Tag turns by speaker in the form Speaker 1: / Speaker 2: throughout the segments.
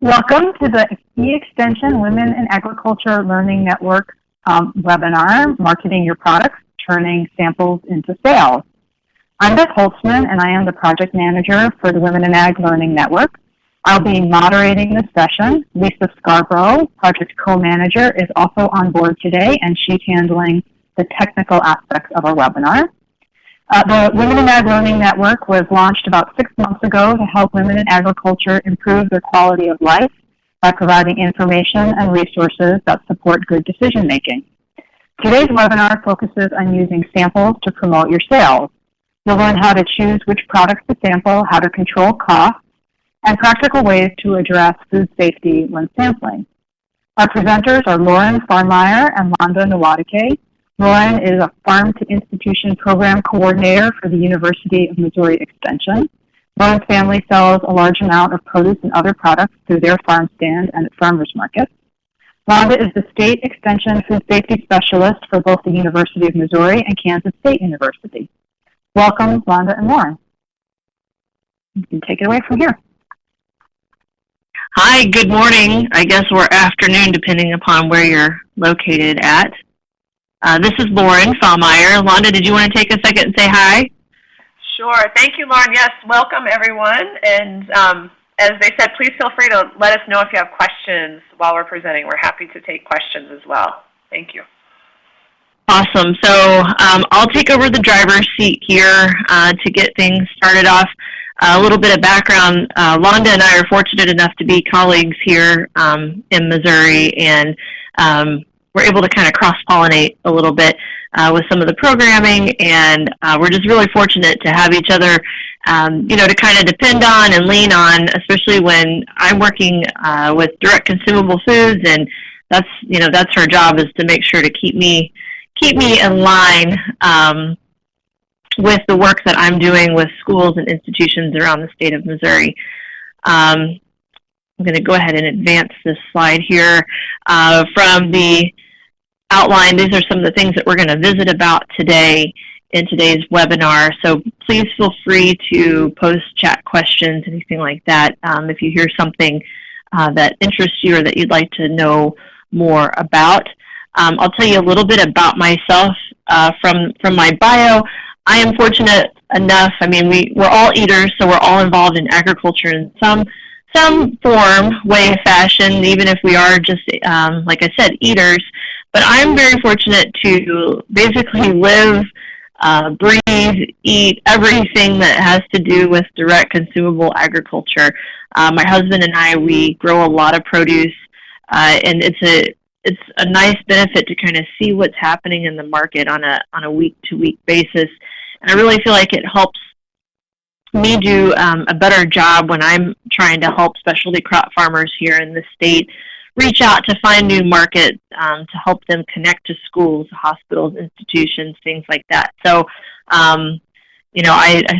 Speaker 1: Welcome to the E-Extension Women in Agriculture Learning Network webinar, Marketing Your Products, Turning Samples into Sales. I'm Beth Holtzman, and I am the Project Manager for the Women in Ag Learning Network. I'll be moderating this session. Lisa Scarborough, Project Co-Manager, is also on board today, and she's handling the technical aspects of our webinar. The Women in Ag Learning Network was launched about 6 months ago to help women in agriculture improve their quality of life by providing information and resources that support good decision making. Today's webinar focuses on using samples to promote your sales. You'll learn how to choose which products to sample, how to control costs, and practical ways to address food safety when sampling. Our presenters are Lorin Fahrmeier and Londa Nwadike. Lorin is a Farm to Institution Program Coordinator for the University of Missouri Extension. Lorin's family sells a large amount of produce and other products through their farm stand and at farmers markets. Londa is the State Extension Food Safety Specialist for both the University of Missouri and Kansas State University. Welcome, Londa and Lorin. You can take it away from here.
Speaker 2: Hi, good morning. I guess we're afternoon depending upon where you're located at. This is Lorin Fahrmeier. Londa, did you want to take a second and say hi?
Speaker 3: Sure. Thank you, Lorin. Yes, welcome everyone. And as they said, please feel free to let us know if you have questions while we're presenting. We're happy to take questions as well. Thank you.
Speaker 2: Awesome. So I'll take over the driver's seat here to get things started off. A little bit of background. Londa and I are fortunate enough to be colleagues here in Missouri, and we're able to kind of cross-pollinate a little bit with some of the programming, and we're just really fortunate to have each other, to kind of depend on and lean on, especially when I'm working with direct consumable foods, and that's her job, is to make sure to keep me in line with the work that I'm doing with schools and institutions around the state of Missouri. I'm going to go ahead and advance this slide here. From the outline, these are some of the things that we're going to visit about today in today's webinar. So please feel free to post chat questions, anything like that, if you hear something that interests you or that you'd like to know more about. I'll tell you a little bit about myself from my bio. I am fortunate enough, we're all eaters, so we're all involved in agriculture in some form, way, fashion, even if we are just, like I said, eaters. But I'm very fortunate to basically live, breathe, eat everything that has to do with direct consumable agriculture. My husband and I, we grow a lot of produce, and it's a nice benefit to kind of see what's happening in the market on a week-to-week basis. And I really feel like it helps me do a better job when I'm trying to help specialty crop farmers here in the state reach out to find new markets to help them connect to schools, hospitals, institutions, things like that. So, I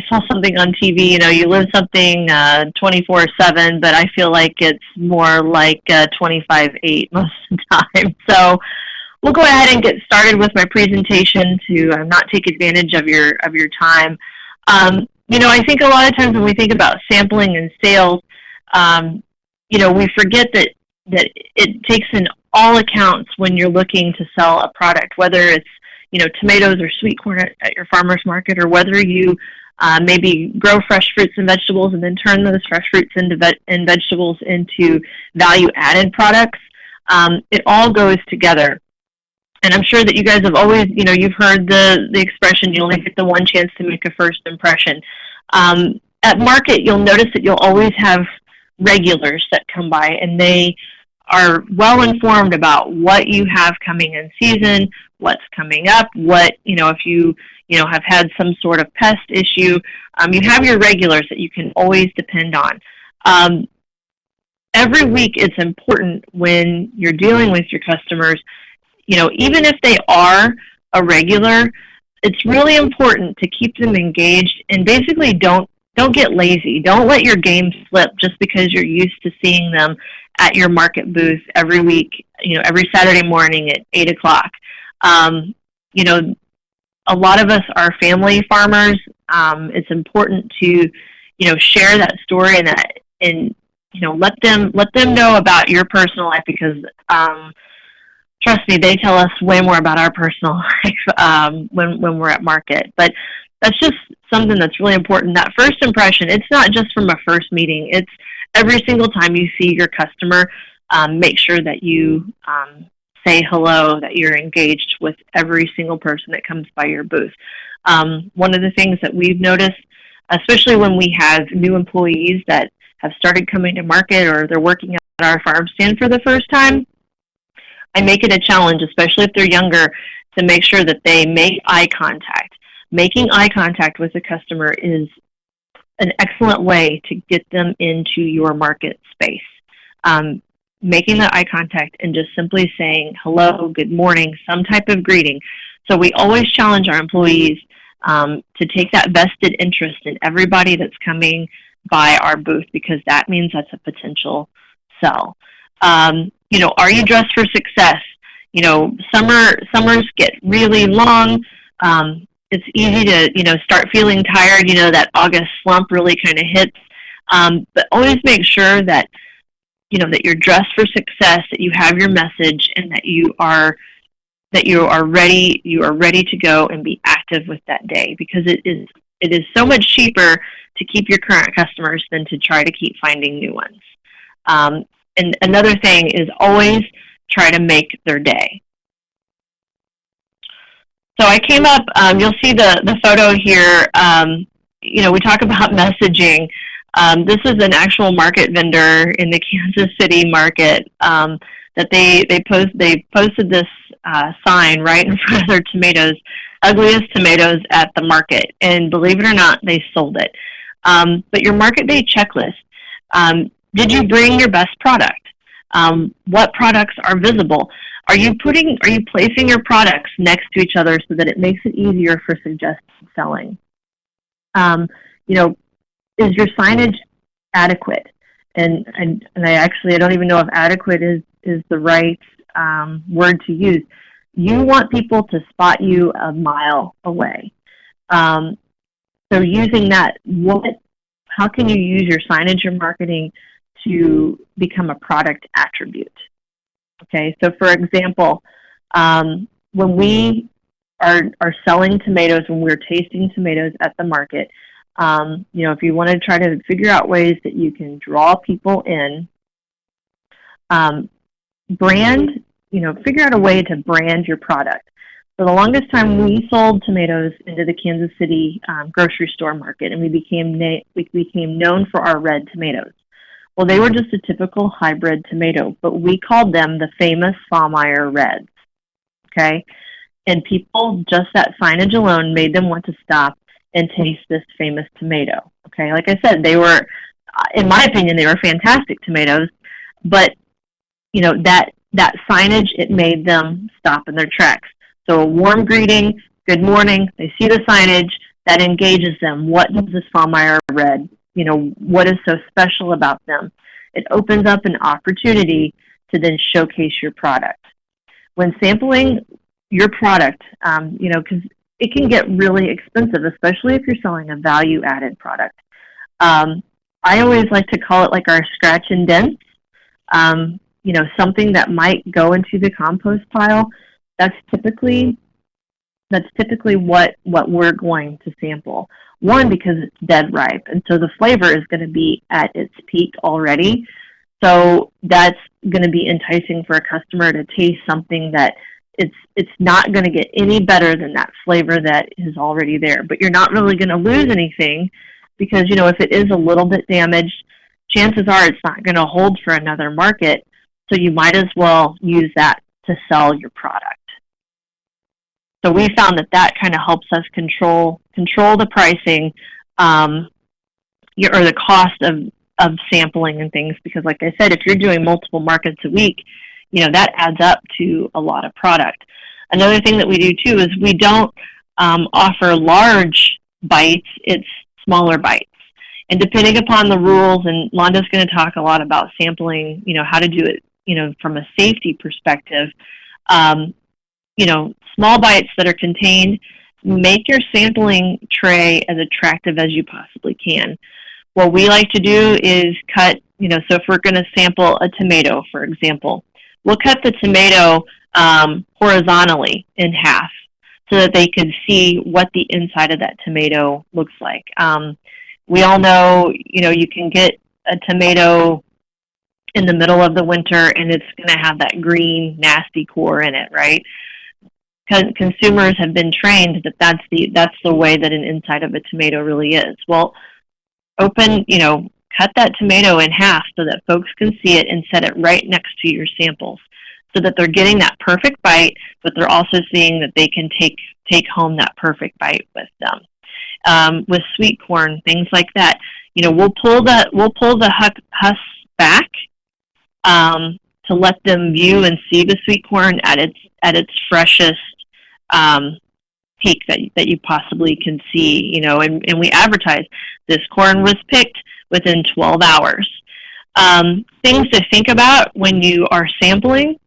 Speaker 2: saw something on TV, you live something 24/7, but I feel like it's more like 25/8 most of the time. So we'll go ahead and get started with my presentation to not take advantage of your time. I think a lot of times when we think about sampling and sales, we forget that it takes in all accounts when you're looking to sell a product, whether it's, tomatoes or sweet corn at your farmer's market, or whether you maybe grow fresh fruits and vegetables and then turn those fresh fruits and vegetables into value-added products. It all goes together. And I'm sure that you guys have always, you've heard the expression, you only get the one chance to make a first impression. At market, you'll notice that you'll always have regulars that come by, and they are well informed about what you have coming in season, what's coming up, what, if you, have had some sort of pest issue, you have your regulars that you can always depend on. Every week it's important when you're dealing with your customers, even if they are a regular, it's really important to keep them engaged, and basically don't get lazy. Don't let your game slip just because you're used to seeing them at your market booth every week, every Saturday morning at 8 o'clock. A lot of us are family farmers. It's important to, share that story and let them know about your personal life, because trust me, they tell us way more about our personal life when we're at market. But that's just something that's really important. That first impression, it's not just from a first meeting. It's every single time you see your customer, make sure that you say hello, that you're engaged with every single person that comes by your booth. One of the things that we've noticed, especially when we have new employees that have started coming to market or they're working at our farm stand for the first time, I make it a challenge, especially if they're younger, to make sure that they make eye contact. Making eye contact with the customer is an excellent way to get them into your market space. Making that eye contact and just simply saying hello, good morning, some type of greeting. So we always challenge our employees to take that vested interest in everybody that's coming by our booth, because that means that's a potential sell. Are you dressed for success? Summers get really long. It's easy to, start feeling tired. That August slump really kind of hits. But always make sure that, that you're dressed for success, that you have your message, and that you are ready to go and be active with that day, because it is so much cheaper to keep your current customers than to try to keep finding new ones. And another thing is always try to make their day. So I came up, you'll see the photo here. We talk about messaging. This is an actual market vendor in the Kansas City market that they posted this sign right in front of their tomatoes, ugliest tomatoes at the market. And believe it or not, they sold it. But your market day checklist, did you bring your best product? What products are visible? Are you placing your products next to each other so that it makes it easier for suggested selling? Is your signage adequate? And I don't even know if adequate is the right word to use. You want people to spot you a mile away. So using that, how can you use your signage or marketing to become a product attribute? Okay, so for example, when we are selling tomatoes, when we're tasting tomatoes at the market, if you want to try to figure out ways that you can draw people in, figure out a way to brand your product. For the longest time, we sold tomatoes into the Kansas City grocery store market, and we became known for our red tomatoes. Well, they were just a typical hybrid tomato, but we called them the famous Fahrmeier Reds, okay? And people, just that signage alone made them want to stop and taste this famous tomato, okay? Like I said, they were, in my opinion, they were fantastic tomatoes, but, that signage, it made them stop in their tracks. So a warm greeting, good morning, they see the signage, that engages them. What does this Fahrmeier Red, what is so special about them? It opens up an opportunity to then showcase your product. When sampling your product, because it can get really expensive, especially if you're selling a value-added product. I always like to call it like our scratch and dents. Something that might go into the compost pile. That's typically what we're going to sample. One, because it's dead ripe, and so the flavor is going to be at its peak already. So that's going to be enticing for a customer to taste something that it's not going to get any better than that flavor that is already there. But you're not really going to lose anything, because if it is a little bit damaged, chances are it's not going to hold for another market. So you might as well use that to sell your product. So we found that kind of helps us control the pricing, or the cost of sampling and things, because like I said, if you're doing multiple markets a week, that adds up to a lot of product. Another thing that we do too is we don't offer large bites, it's smaller bites. And depending upon the rules, and Londa's going to talk a lot about sampling, how to do it, from a safety perspective, small bites that are contained, make your sampling tray as attractive as you possibly can. What we like to do is cut, so if we're going to sample a tomato, for example, we'll cut the tomato horizontally in half so that they can see what the inside of that tomato looks like. We all know, you can get a tomato in the middle of the winter and it's going to have that green, nasty core in it, right? Consumers have been trained that that's the way that an inside of a tomato really is. Well, cut that tomato in half so that folks can see it and set it right next to your samples so that they're getting that perfect bite, but they're also seeing that they can take home that perfect bite with them. With sweet corn, things like that, we'll pull the husk back to let them view and see the sweet corn at its freshest peak that you possibly can see, and we advertise this corn was picked within 12 hours. Things to think about when you are sampling,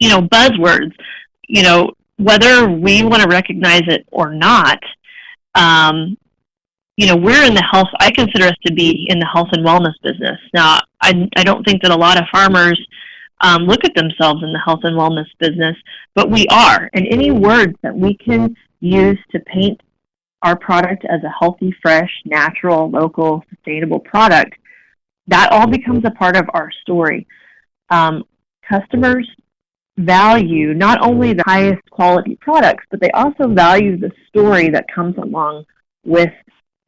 Speaker 2: buzzwords, whether we want to recognize it or not, we're in the health, I consider us to be in the health and wellness business. Now, I don't think that a lot of farmers look at themselves in the health and wellness business, but we are. And any words that we can use to paint our product as a healthy, fresh, natural, local, sustainable product, that all becomes a part of our story. Customers value not only the highest quality products, but they also value the story that comes along with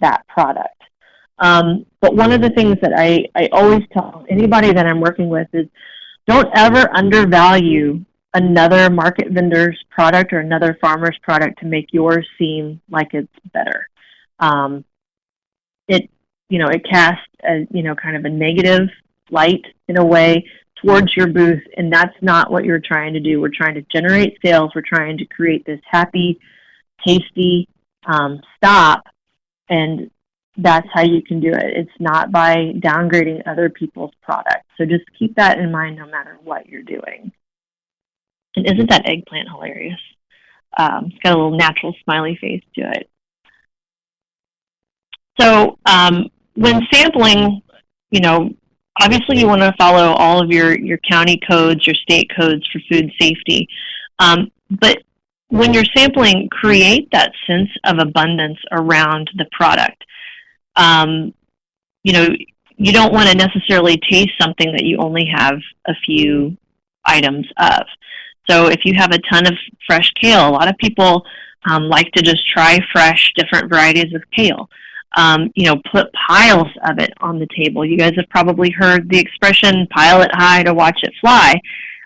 Speaker 2: that product. But one of the things that I always tell anybody that I'm working with is don't ever undervalue another market vendor's product or another farmer's product to make yours seem like it's better. It casts a, kind of a negative light in a way towards your booth, and that's not what you're trying to do. We're trying to generate sales. We're trying to create this happy, tasty stop, and that's how you can do it. It's not by downgrading other people's products. So just keep that in mind no matter what you're doing. And isn't that eggplant hilarious? It's got a little natural smiley face to it. So when sampling, obviously you want to follow all of your county codes, your state codes for food safety. But when you're sampling, create that sense of abundance around the product. You don't want to necessarily taste something that you only have a few items of. So if you have a ton of fresh kale, a lot of people like to just try fresh, different varieties of kale. Put piles of it on the table. You guys have probably heard the expression, pile it high to watch it fly.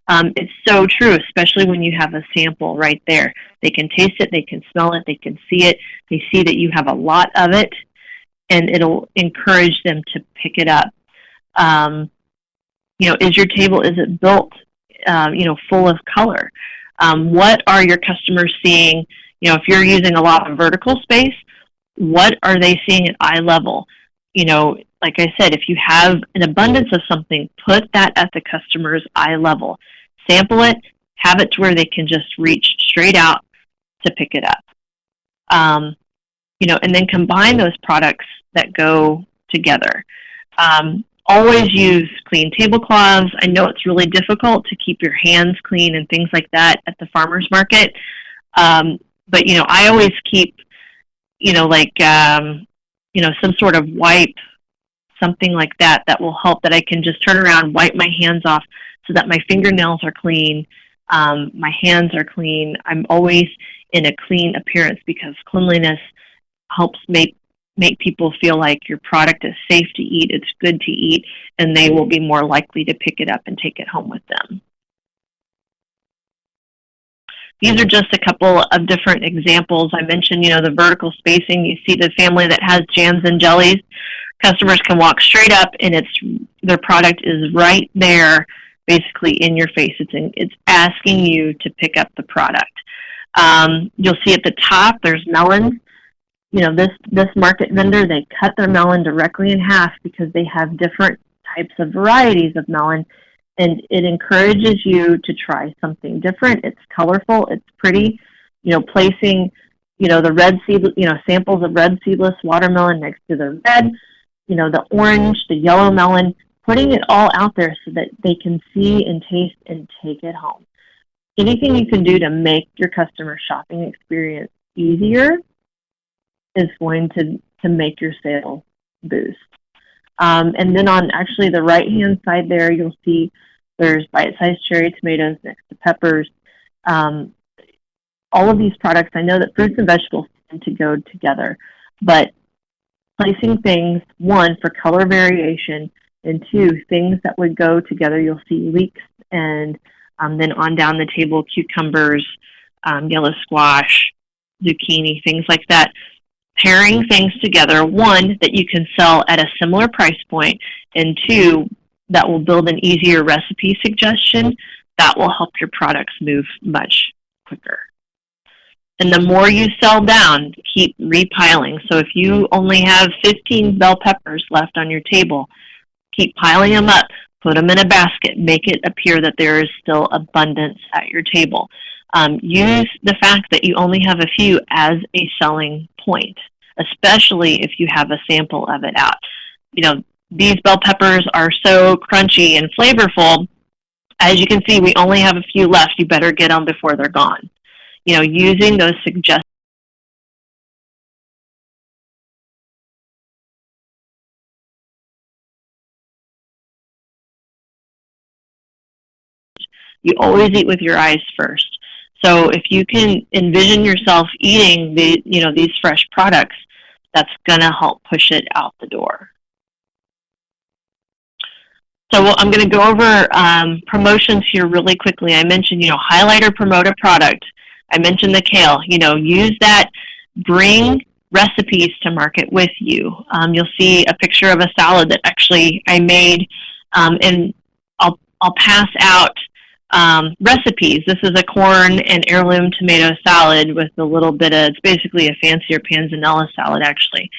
Speaker 2: It's so true, especially when you have a sample right there. They can taste it, they can smell it, they can see it. They see that you have a lot of it, and it'll encourage them to pick it up. Is your table, is it built, full of color? What are your customers seeing? If you're using a lot of vertical space, what are they seeing at eye level? Like I said, if you have an abundance of something, put that at the customer's eye level. Sample it, have it to where they can just reach straight out to pick it up. And then combine those products that go together. Always use clean tablecloths. I know it's really difficult to keep your hands clean and things like that at the farmer's market. But, I always keep, some sort of wipe, something like that will help, that I can just turn around, wipe my hands off so that my fingernails are clean, my hands are clean. I'm always in a clean appearance because cleanliness helps make people feel like your product is safe to eat, it's good to eat, and they will be more likely to pick it up and take it home with them. These are just a couple of different examples. I mentioned, the vertical spacing. You see the family that has jams and jellies. Customers can walk straight up, and their product is right there, basically in your face. It's asking you to pick up the product. You'll see at the top there's melons. This market vendor, they cut their melon directly in half because they have different types of varieties of melon. And it encourages you to try something different. It's colorful. It's pretty. Placing, the red seed, samples of red seedless watermelon next to the red, the orange, the yellow melon putting it all out there so that they can see and taste and take it home. Anything you can do to make your customer shopping experience easier is going to make your sales boost. And then on actually the right-hand side there, you'll see there's bite-sized cherry tomatoes next to peppers. All of these products, I know that fruits and vegetables tend to go together, but placing things, one, for color variation, and two, things that would go together. You'll see leeks and then on down the table, cucumbers, yellow squash, zucchini, things like that. Pairing things together, one, that you can sell at a similar price point, and two, that will build an easier recipe suggestion that will help your products move much quicker. And the more you sell down, keep repiling. So if you only have 15 bell peppers left on your table, keep piling them up, put them in a basket, make it appear that there is still abundance at your table. Use the fact that you only have a few as a selling point, especially if you have a sample of it out. You know, these bell peppers are so crunchy and flavorful. As you can see, we only have a few left. You better get them before they're gone. You know, using those suggestions. You always eat with your eyes first. So if you can envision yourself eating these fresh products, that's going to help push it out the door. So I'm going to go over promotions here really quickly. I mentioned, highlight or promote a product. I mentioned the kale. Use that. Bring recipes to market with you. You'll see a picture of a salad that actually I made, and I'll pass out recipes. This is a corn and heirloom tomato salad with a little bit of, it's basically a fancier panzanella salad actually.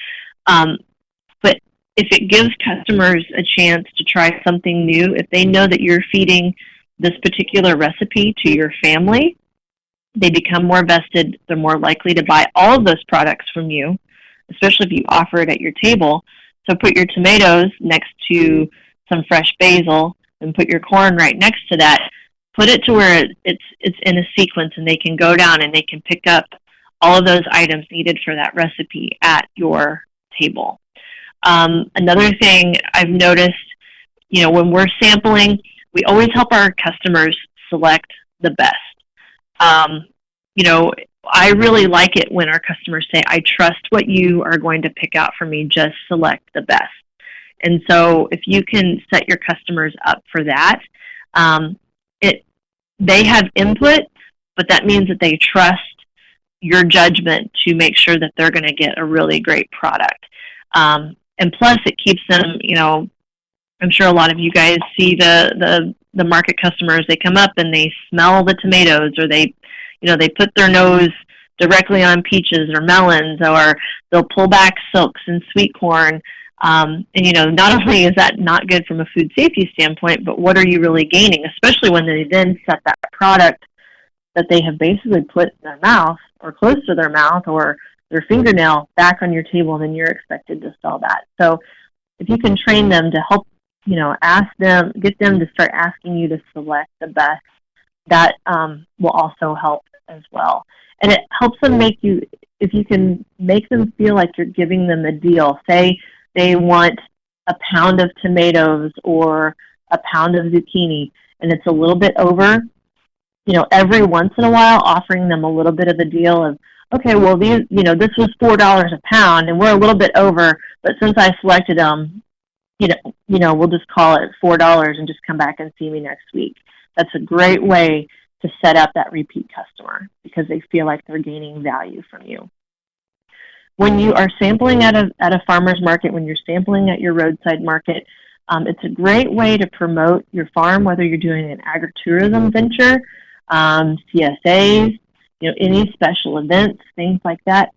Speaker 2: But if it gives customers a chance to try something new, if they know that you're feeding this particular recipe to your family, they become more vested. They're more likely to buy all of those products from you, especially if you offer it at your table. So put your tomatoes next to some fresh basil and put your corn right next to that. Put it to where it's in a sequence and they can go down and they can pick up all of those items needed for that recipe at your table. Another thing I've noticed, when we're sampling, we always help our customers select the best. I really like it when our customers say, I trust what you are going to pick out for me, just select the best. And so if you can set your customers up for that, they have input, but that means that they trust your judgment to make sure that they're going to get a really great product. And plus it keeps them, I'm sure a lot of you guys see the market customers, they come up and they smell the tomatoes, or they put their nose directly on peaches or melons, or they'll pull back silks and sweet corn. And not only is that not good from a food safety standpoint, but what are you really gaining, especially when they then set that product that they have basically put in their mouth or close to their mouth or their fingernail back on your table, then you're expected to sell that. So if you can train them to help, ask them, get them to start asking you to select the best, that will also help as well. And it helps them if you can make them feel like you're giving them a deal. Say they want a pound of tomatoes or a pound of zucchini, and it's a little bit over, every once in a while offering them a little bit of a deal of, okay, well, these, this was $4 a pound, and we're a little bit over, but since I selected them, we'll just call it $4 and just come back and see me next week. That's a great way to set up that repeat customer because they feel like they're gaining value from you. When you are sampling at a farmer's market, when you're sampling at your roadside market, it's a great way to promote your farm, whether you're doing an agritourism venture, CSAs, any special events, things like that.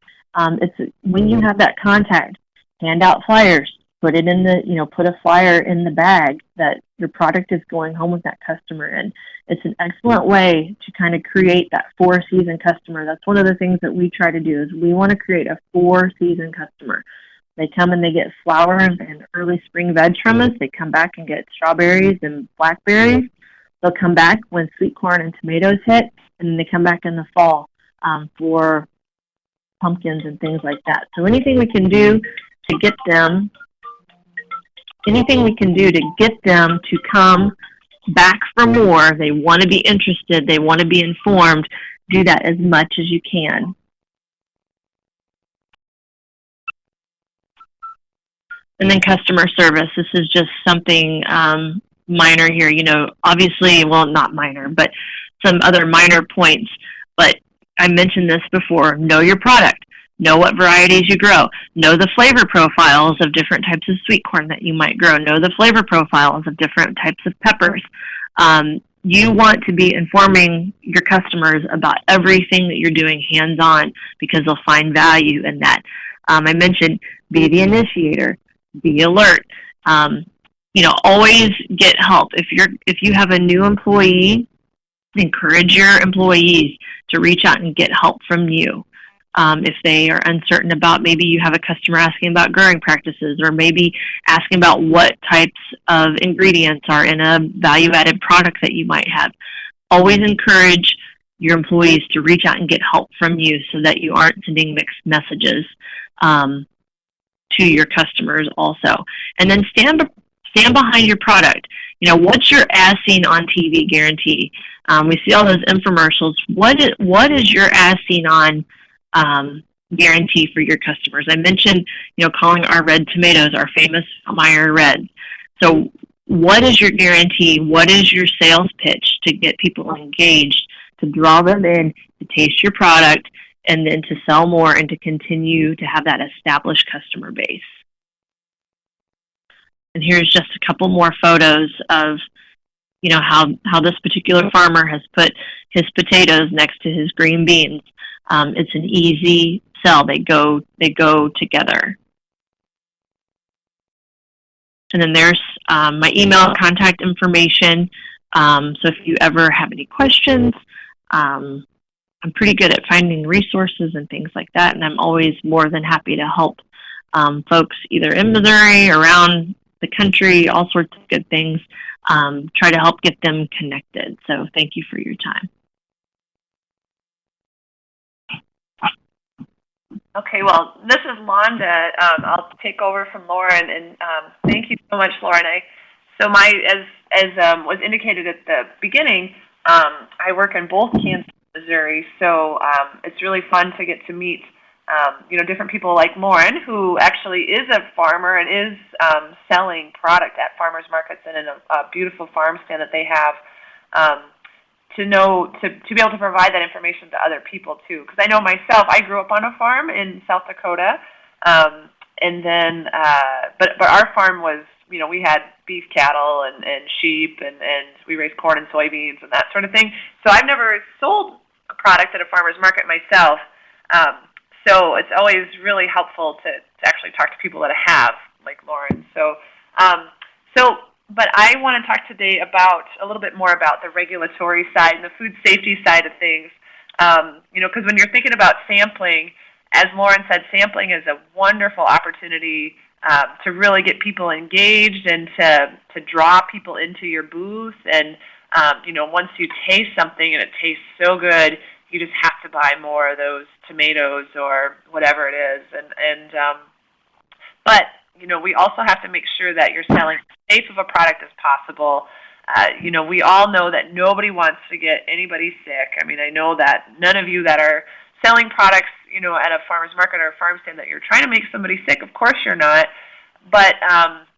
Speaker 2: When you have that contact, hand out flyers, put it in the, put a flyer in the bag that your product is going home with that customer in. It's an excellent way to kind of create that 4-season customer. That's one of the things that we try to do is we want to create a 4-season customer. They come and they get flowers and early spring veg from us. They come back and get strawberries and blackberries. They'll come back when sweet corn and tomatoes hit, and then they come back in the fall for pumpkins and things like that. So anything we can do to get them, to come back for more, they want to be interested, they want to be informed, do that as much as you can. And then customer service. This is just something minor here, obviously, well, not minor, but some other minor points. But I mentioned this before, know your product, know what varieties you grow, know the flavor profiles of different types of sweet corn that you might grow, know the flavor profiles of different types of peppers. You want to be informing your customers about everything that you're doing hands-on because they'll find value in that. I mentioned be the initiator, be alert. Always get help. If you have a new employee, encourage your employees to reach out and get help from you. If they are uncertain about, maybe you have a customer asking about growing practices, or maybe asking about what types of ingredients are in a value-added product that you might have. Always encourage your employees to reach out and get help from you so that you aren't sending mixed messages to your customers also. And then stand behind your product. What's your as seen on TV guarantee? We see all those infomercials. What is your as seen on guarantee for your customers? I mentioned, calling our red tomatoes our famous Fahrmeier Reds. So what is your guarantee? What is your sales pitch to get people engaged, to draw them in, to taste your product, and then to sell more and to continue to have that established customer base? And here's just a couple more photos of, how this particular farmer has put his potatoes next to his green beans. It's an easy sell. They go together. And then there's my email contact information. So if you ever have any questions, I'm pretty good at finding resources and things like that, and I'm always more than happy to help folks either in Missouri, around the country, all sorts of good things, try to help get them connected. So thank you for your time.
Speaker 3: Okay, well, this is Londa. I'll take over from Lorin, and thank you so much, Lorin. As was indicated at the beginning, I work in both Kansas and Missouri, so it's really fun to get to meet different people like Lorin, who actually is a farmer and is selling product at farmers markets and in a beautiful farm stand that they have. To be able to provide that information to other people too, because I know myself, I grew up on a farm in South Dakota, and then but our farm was, we had beef cattle and sheep, and we raised corn and soybeans and that sort of thing. So I've never sold a product at a farmer's market myself. So it's always really helpful to actually talk to people that have, like Lorin. But I want to talk today about a little bit more about the regulatory side and the food safety side of things. Because when you're thinking about sampling, as Lorin said, sampling is a wonderful opportunity to really get people engaged and to draw people into your booth. And once you taste something and it tastes so good, you just have to buy more of those tomatoes or whatever it is. But we also have to make sure that you're selling as safe of a product as possible. We all know that nobody wants to get anybody sick. I mean, I know that none of you that are selling products, at a farmer's market or a farm stand, that you're trying to make somebody sick. Of course you're not. But, and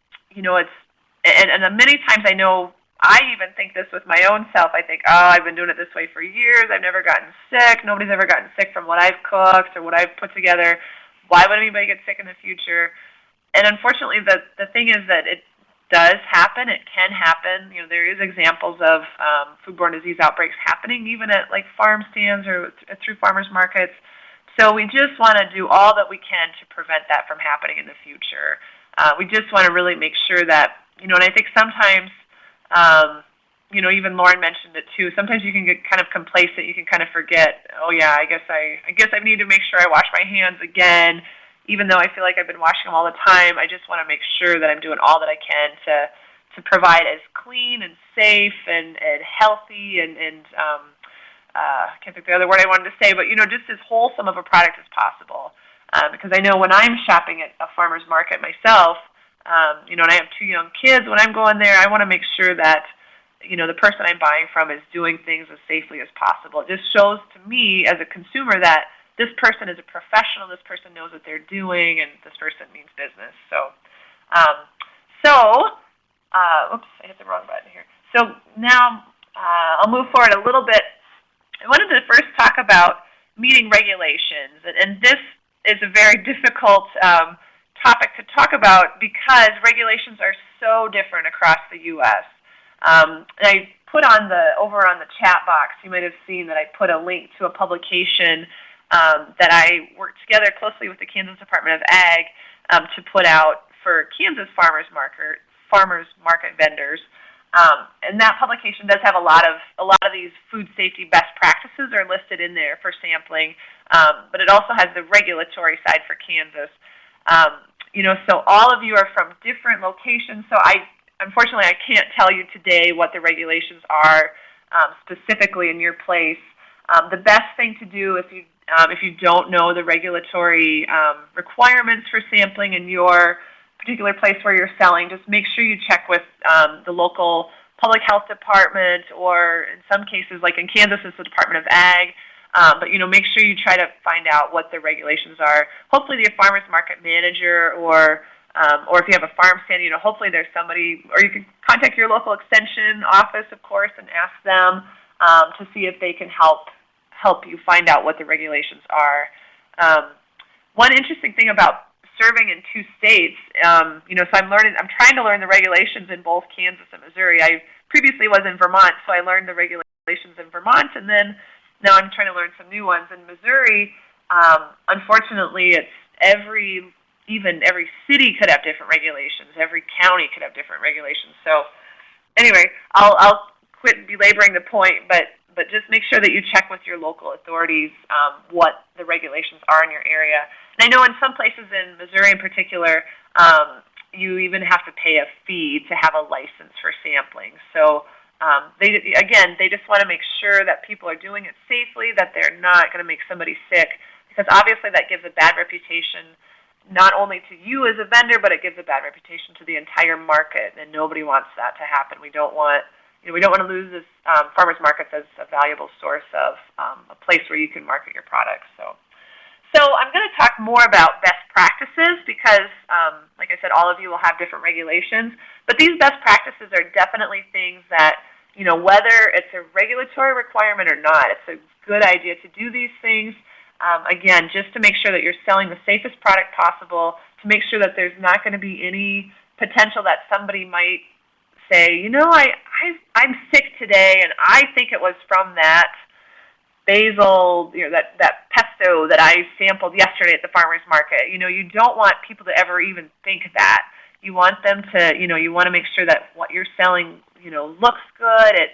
Speaker 3: many times I know, I even think this with my own self. I think, I've been doing it this way for years. I've never gotten sick. Nobody's ever gotten sick from what I've cooked or what I've put together. Why would anybody get sick in the future? And unfortunately, the thing is that it does happen. It can happen. There is examples of foodborne disease outbreaks happening even at like farm stands or through farmers markets. So we just want to do all that we can to prevent that from happening in the future. We just want to really make sure that, and I think sometimes, even Lorin mentioned it too. Sometimes you can get kind of complacent. You can kind of forget, I guess I need to make sure I wash my hands again. even though I feel like I've been washing them all the time, I just want to make sure that I'm doing all that I can to provide as clean and safe and healthy and I can't think of the other word I wanted to say, but just as wholesome of a product as possible. Because I know when I'm shopping at a farmer's market myself, and I have 2 young kids, when I'm going there, I want to make sure that the person I'm buying from is doing things as safely as possible. It just shows to me as a consumer that this person is a professional, this person knows what they're doing, and this person means business. Oops, I hit the wrong button here. So now I'll move forward a little bit. I wanted to first talk about meeting regulations, and this is a very difficult topic to talk about because regulations are so different across the U.S. And I put over on the chat box, you might have seen that I put a link to a publication that I worked together closely with the Kansas Department of Ag to put out for Kansas farmers market vendors. And that publication does have a lot of these food safety best practices are listed in there for sampling, but it also has the regulatory side for Kansas. So all of you are from different locations. So unfortunately, I can't tell you today what the regulations are specifically in your place. The best thing to do if you don't know the regulatory requirements for sampling in your particular place where you're selling, just make sure you check with the local public health department, or in some cases, like in Kansas, it's the Department of Ag. But make sure you try to find out what the regulations are. Hopefully, the farmers market manager, or if you have a farm stand, hopefully there's somebody, or you can contact your local extension office, of course, and ask them to see if they can help you find out what the regulations are. One interesting thing about serving in 2 states, so I'm trying to learn the regulations in both Kansas and Missouri. I previously was in Vermont, so I learned the regulations in Vermont, and then now I'm trying to learn some new ones. In Missouri, unfortunately, it's every city could have different regulations. Every county could have different regulations. So anyway, I'll quit belaboring the point, but just make sure that you check with your local authorities what the regulations are in your area. And I know in some places in Missouri in particular, you even have to pay a fee to have a license for sampling. So they just want to make sure that people are doing it safely, that they're not going to make somebody sick, because obviously that gives a bad reputation not only to you as a vendor, but it gives a bad reputation to the entire market, and nobody wants that to happen. We don't want to lose this farmers markets as a valuable source of a place where you can market your products. So I'm going to talk more about best practices because, like I said, all of you will have different regulations. But these best practices are definitely things that, whether it's a regulatory requirement or not, it's a good idea to do these things. Again, just to make sure that you're selling the safest product possible, to make sure that there's not going to be any potential that somebody might say, I'm sick today, and I think it was from that basil, that pesto that I sampled yesterday at the farmer's market. You don't want people to ever even think that. You want them to, you want to make sure that what you're selling, looks good, it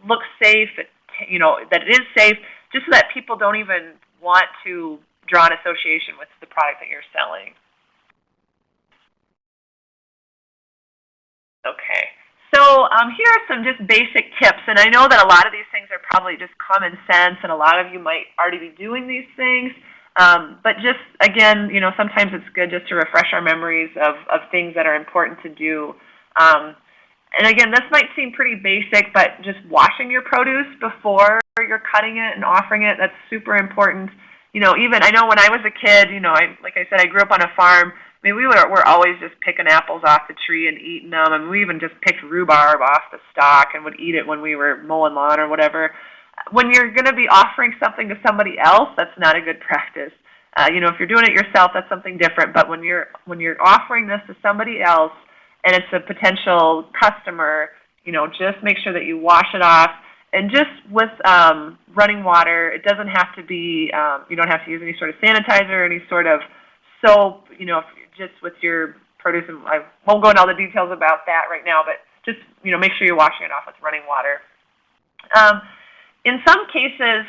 Speaker 3: looks safe, that it is safe, just so that people don't even want to draw an association with the product that you're selling. Okay. So here are some just basic tips, and I know that a lot of these things are probably just common sense, and a lot of you might already be doing these things, but just, again, sometimes it's good just to refresh our memories of things that are important to do. And again, this might seem pretty basic, but just washing your produce before you're cutting it and offering it, that's super important. Even, I know when I was a kid, like I said, I grew up on a farm. I mean, we were always just picking apples off the tree and eating them. I mean, we even just picked rhubarb off the stalk and would eat it when we were mowing lawn or whatever. When you're going to be offering something to somebody else, that's not a good practice. If you're doing it yourself, that's something different. But when you're offering this to somebody else and it's a potential customer, just make sure that you wash it off. And just with running water, it doesn't have to be, you don't have to use any sort of sanitizer or any sort of soap, just with your produce. And I won't go into all the details about that right now, but just, make sure you're washing it off with running water. In some cases,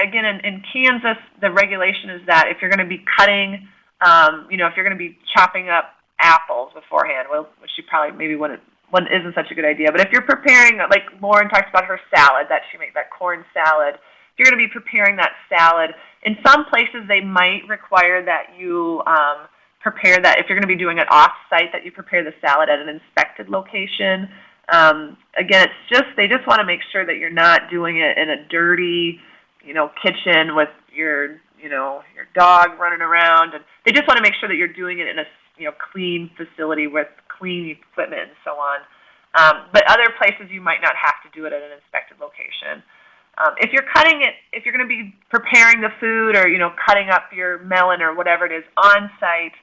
Speaker 3: again, in Kansas, the regulation is that if you're going to be cutting if you're going to be chopping up apples beforehand, which you probably maybe wouldn't, one isn't such a good idea. But if you're preparing, like Lorin talks about her salad that she made, that corn salad, if you're going to be preparing that salad, in some places they might require that you prepare that, if you're going to be doing it off-site, that you prepare the salad at an inspected location. Again, they just want to make sure that you're not doing it in a dirty, kitchen with your dog running around, and they just want to make sure that you're doing it in a clean facility with clean equipment and so on. But other places you might not have to do it at an inspected location. If you're going to be preparing the food or cutting up your melon or whatever it is on site,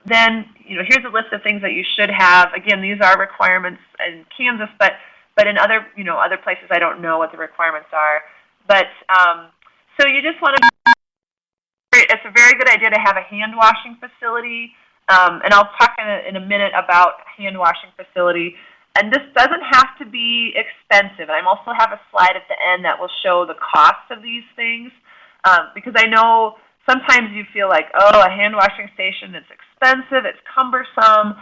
Speaker 3: then here's a list of things that you should have. Again, these are requirements in Kansas, but in other other places I don't know what the requirements are. But so you just want to. It's a very good idea to have a hand washing facility, and I'll talk in a minute about hand washing facility. And this doesn't have to be expensive. I also have a slide at the end that will show the cost of these things, because I know sometimes you feel like, oh, a hand washing station, it's expensive, it's cumbersome.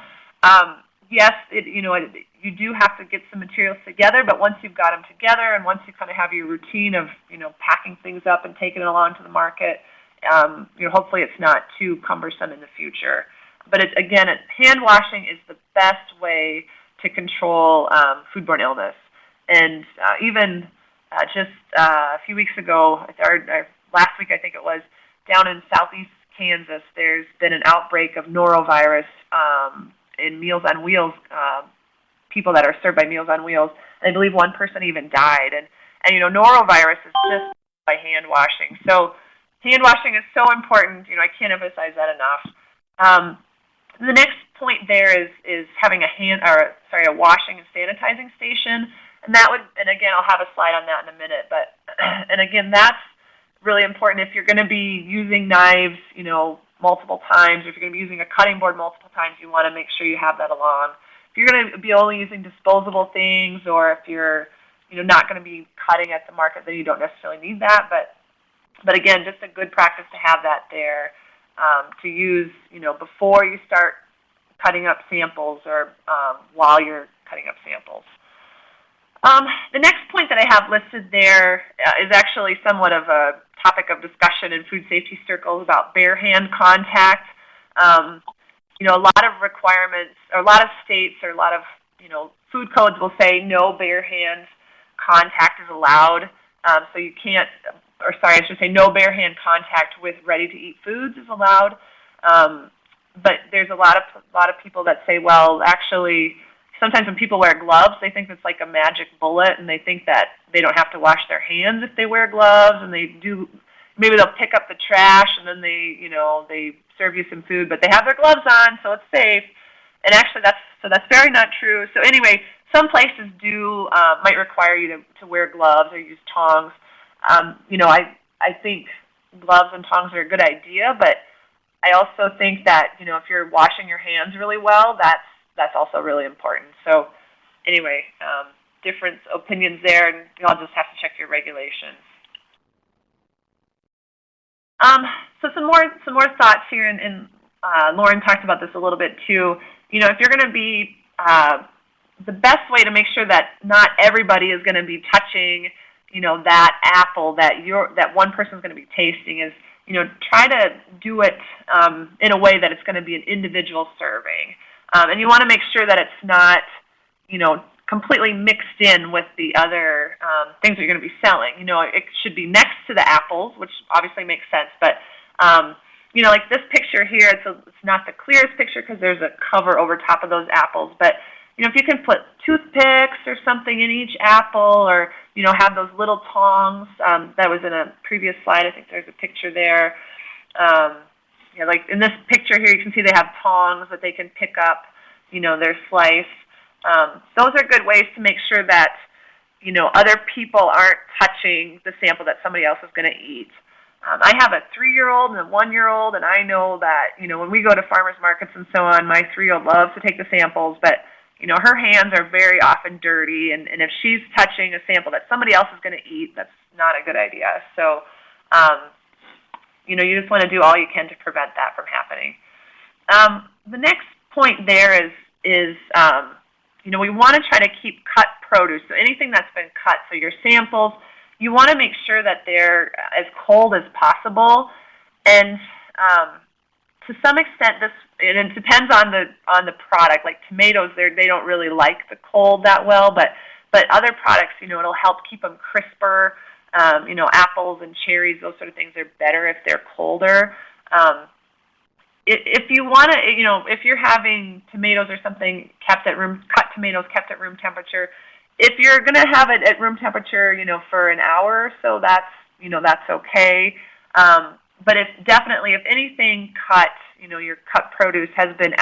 Speaker 3: Yes, you do have to get some materials together, but once you've got them together and once you kind of have your routine of packing things up and taking it along to the market, hopefully it's not too cumbersome in the future. But hand washing is the best way to control foodborne illness. And even just a few weeks ago, or last week I think it was, down in southeast Kansas, there's been an outbreak of norovirus in Meals on Wheels, people that are served by Meals on Wheels. And I believe one person even died. And norovirus is just by hand washing. So hand washing is so important. I can't emphasize that enough. The next point there is having a washing and sanitizing station, and again I'll have a slide on that in a minute. But and again, that's really important if you're going to be using knives, multiple times. Or if you're going to be using a cutting board multiple times, you want to make sure you have that along. If you're going to be only using disposable things, or if you're not going to be cutting at the market, then you don't necessarily need that. But again, just a good practice to have that there. To use, before you start cutting up samples or while you're cutting up samples. The next point that I have listed there is actually somewhat of a topic of discussion in food safety circles about bare hand contact. A lot of requirements, or a lot of states, or a lot of food codes will say no bare hand contact is allowed. So you can't. Or sorry, I should say no bare hand contact with ready-to-eat foods is allowed. But there's a lot of people that say, well, actually, sometimes when people wear gloves, they think it's like a magic bullet, and they think that they don't have to wash their hands if they wear gloves, and they do. Maybe they'll pick up the trash, and then they serve you some food, but they have their gloves on, so it's safe. And actually, that's very not true. So anyway, some places might require you to wear gloves or use tongs. I think gloves and tongs are a good idea, but I also think that, if you're washing your hands really well, that's also really important. So anyway, different opinions there, and you'll just have to check your regulations. So some more thoughts here, and Lorin talked about this a little bit too. If you're going to be, the best way to make sure that not everybody is going to be touching that apple that one person's going to be tasting is, try to do it in a way that it's going to be an individual serving. And you want to make sure that it's not, completely mixed in with the other things that you're going to be selling. It should be next to the apples, which obviously makes sense. But, like this picture here, it's not the clearest picture because there's a cover over top of those apples. But if you can put toothpicks or something in each apple, or have those little tongs, that was in a previous slide. I think there's a picture there. Like in this picture here, you can see they have tongs that they can pick up, their slice. Those are good ways to make sure that other people aren't touching the sample that somebody else is going to eat. I have a 3-year-old and a 1-year-old, and I know that when we go to farmers markets and so on, my 3-year-old loves to take the samples, but her hands are very often dirty, and if she's touching a sample that somebody else is going to eat, that's not a good idea. So, you know, you just want to do all you can to prevent that from happening. The next point there is you know, we want to try to keep cut produce. So anything that's been cut, so your samples, you want to make sure that they're as cold as possible. And to some extent, and it depends on the product. Like tomatoes, they don't really like the cold that well, but other products, you know, it'll help keep them crisper. You know, apples and cherries, those sort of things are better if they're colder. If you want to, you know, if you're having tomatoes or something cut tomatoes kept at room temperature, if you're going to have it at room temperature, you know, for an hour or so, that's okay. But if anything cut, you know, your cut produce has been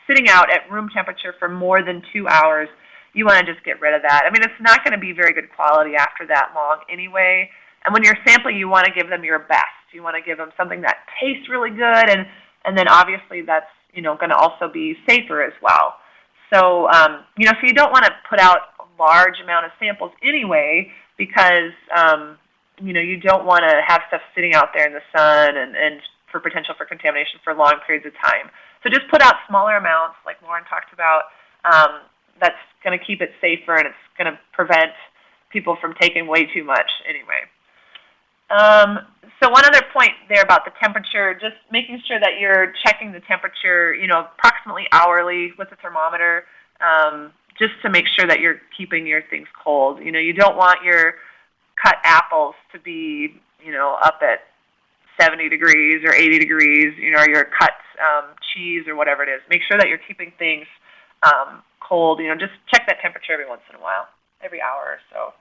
Speaker 3: sitting out at room temperature for more than 2 hours, you want to just get rid of that. I mean, it's not going to be very good quality after that long anyway. And when you're sampling, you want to give them your best. You want to give them something that tastes really good, and then obviously that's, you know, going to also be safer as well. So, you know, so you don't want to put out a large amount of samples anyway, because, you know, you don't want to have stuff sitting out there in the sun and for potential for contamination for long periods of time. So just put out smaller amounts, like Lorin talked about. That's going to keep it safer, and it's going to prevent people from taking way too much anyway. So one other point there about the temperature, just making sure that you're checking the temperature, you know, approximately hourly with the thermometer, just to make sure that you're keeping your things cold. You know, you don't want your cut apples to be, you know, up at 70 degrees or 80 degrees, you know, or your cut cheese or whatever it is. Make sure that you're keeping things cold. You know, just check that temperature every once in a while, every hour or so.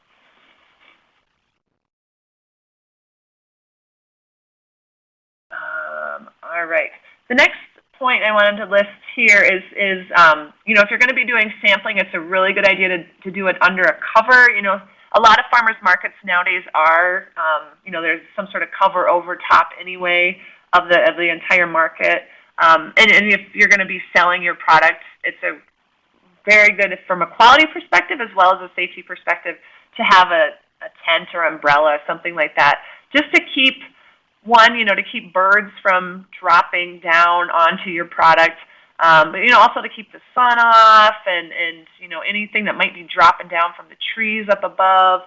Speaker 3: All right. The next point I wanted to list here is you know, if you're going to be doing sampling, it's a really good idea to do it under a cover. You know, a lot of farmers markets nowadays are, you know, there's some sort of cover over top anyway of the entire market. And if you're going to be selling your product, it's a very good from a quality perspective as well as a safety perspective to have a tent or umbrella, something like that, just to keep you know, to keep birds from dropping down onto your product, but, you know, also to keep the sun off and, you know, anything that might be dropping down from the trees up above.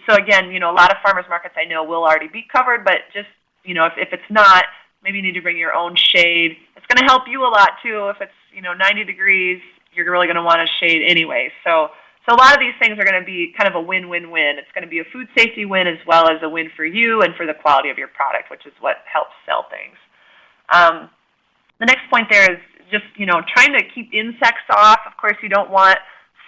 Speaker 3: So again, you know, a lot of farmers markets I know will already be covered, but just, you know, if it's not, maybe you need to bring your own shade. It's going to help you a lot too. If it's, you know, 90 degrees, you're really going to want a shade anyway. So a lot of these things are going to be kind of a win-win-win. It's going to be a food safety win as well as a win for you and for the quality of your product, which is what helps sell things. The next point there is just, you know, trying to keep insects off. Of course, you don't want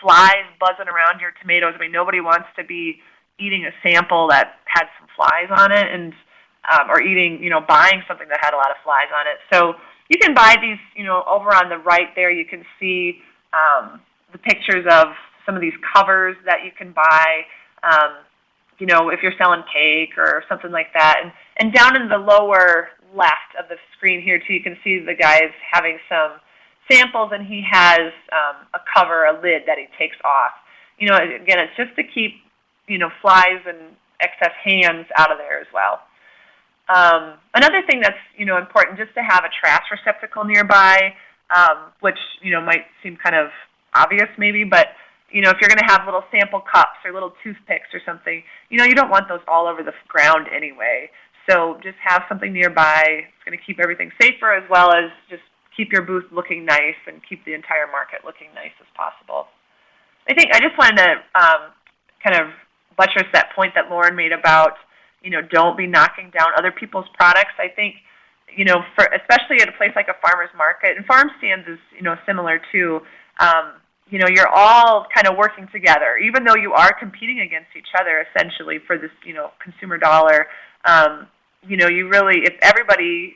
Speaker 3: flies buzzing around your tomatoes. I mean, nobody wants to be eating a sample that had some flies on it, and or eating, you know, buying something that had a lot of flies on it. So you can buy these, you know, over on the right there, you can see the pictures of some of these covers that you can buy, you know, if you're selling cake or something like that. And down in the lower left of the screen here, too, you can see the guy's having some samples, and he has a cover, a lid that he takes off. You know, again, it's just to keep, you know, flies and excess hands out of there as well. Another thing that's, you know, important, just to have a trash receptacle nearby, which, you know, might seem kind of obvious maybe, but you know, if you're going to have little sample cups or little toothpicks or something, you know, you don't want those all over the ground anyway. So just have something nearby. It's going to keep everything safer as well as just keep your booth looking nice and keep the entire market looking nice as possible. I just wanted to kind of buttress that point that Lorin made about, you know, don't be knocking down other people's products. I think, you know, especially at a place like a farmer's market, and farm stands is, you know, similar too. You know, you're all kind of working together, even though you are competing against each other essentially for this, you know, consumer dollar. You know, you really, if everybody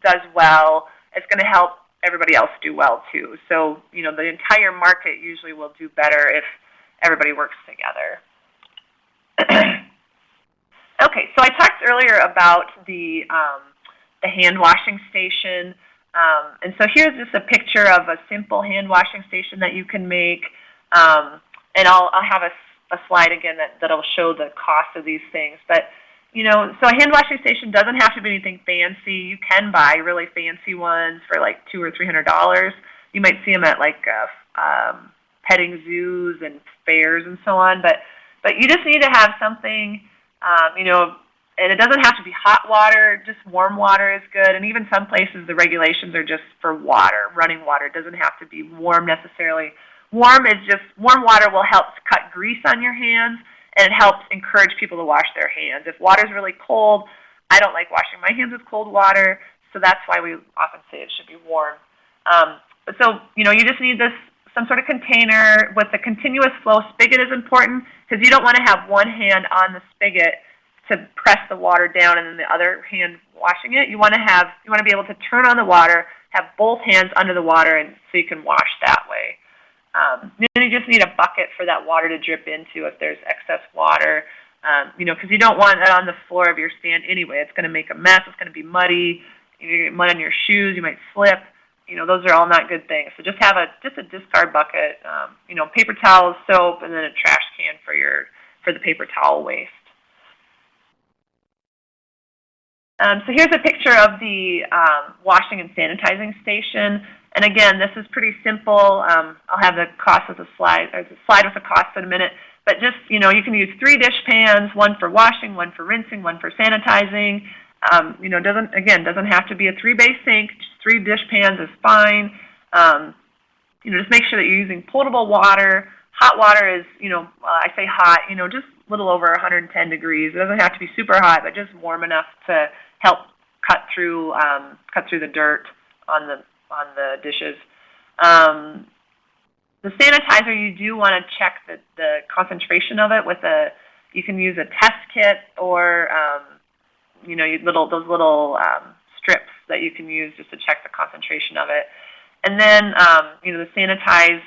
Speaker 3: does well, it's going to help everybody else do well too. So, you know, the entire market usually will do better if everybody works together. Okay, so I talked earlier about the hand washing station. And so here's just a picture of a simple hand washing station that you can make. And I'll have a slide again that'll show the cost of these things. But, So a hand washing station doesn't have to be anything fancy. You can buy really fancy ones for like $200 or $300. You might see them at like petting zoos and fairs and so on. But you just need to have something, and it doesn't have to be hot water. Just warm water is good. And even some places, the regulations are just for water, running water. It doesn't have to be warm necessarily. Warm water will help cut grease on your hands, and it helps encourage people to wash their hands. If water's really cold, I don't like washing my hands with cold water, so that's why we often say it should be warm. You just need some sort of container with a continuous flow. Spigot is important because you don't want to have one hand on the spigot to press the water down and then the other hand washing it. You want to be able to turn on the water, have both hands under the water, and so you can wash that way. Then you just need a bucket for that water to drip into if there's excess water, because you don't want it on the floor of your stand anyway. It's going to make a mess. It's going to be muddy. You get mud on your shoes. You might slip. Those are all not good things. So just have a discard bucket, paper towels, soap, and then a trash can for the paper towel waste. So here's a picture of the washing and sanitizing station. And again, this is pretty simple. I'll have the cost of the slide, or the slide with the cost in a minute. But just, you can use 3 dish pans, one for washing, one for rinsing, one for sanitizing. Doesn't have to be a 3-bay sink. Just 3 dish pans is fine. Just make sure that you're using potable water. Hot water is, I say hot, just a little over 110 degrees. It doesn't have to be super hot, but just warm enough to help cut through the dirt on the dishes. The sanitizer, you do want to check the concentration of it you can use a test kit or those little strips that you can use just to check the concentration of it. And then the sanitize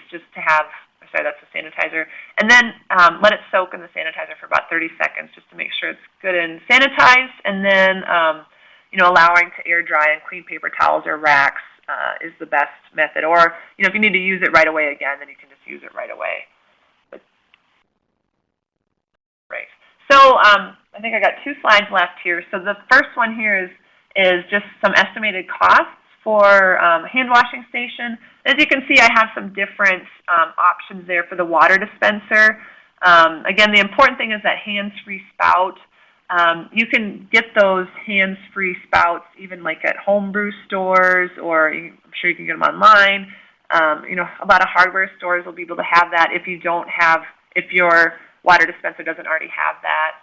Speaker 3: that's the sanitizer. And then let it soak in the sanitizer for about 30 seconds just to make sure it's good and sanitized. And then allowing to air dry and clean paper towels or racks is the best method. Or, if you need to use it right away again, then you can just use it right away. Right. So I think I got 2 slides left here. So the first one here is just some estimated costs for a hand washing station. As you can see, I have some different options there for the water dispenser. Again, the important thing is that hands-free spout. You can get those hands-free spouts even like at homebrew stores, or I'm sure you can get them online. A lot of hardware stores will be able to have that if your water dispenser doesn't already have that.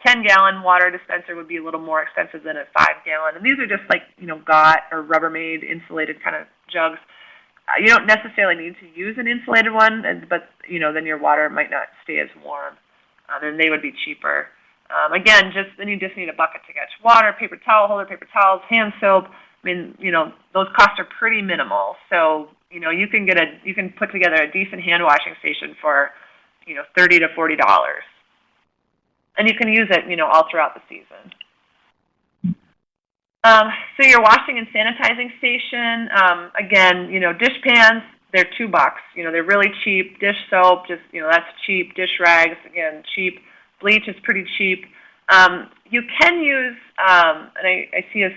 Speaker 3: 10-gallon water dispenser would be a little more expensive than a 5-gallon. And these are just like, got or Rubbermaid insulated kind of jugs. You don't necessarily need to use an insulated one, but, then your water might not stay as warm. And they would be cheaper. Then you just need a bucket to catch water, paper towel holder, paper towels, hand soap. Those costs are pretty minimal. So, you can put together a decent hand washing station for, $30 to $40. And you can use it, all throughout the season. So your washing and sanitizing station, dish pans, they're $2. They're really cheap. Dish soap, that's cheap. Dish rags, again, cheap. Bleach is pretty cheap. You can use, and I see a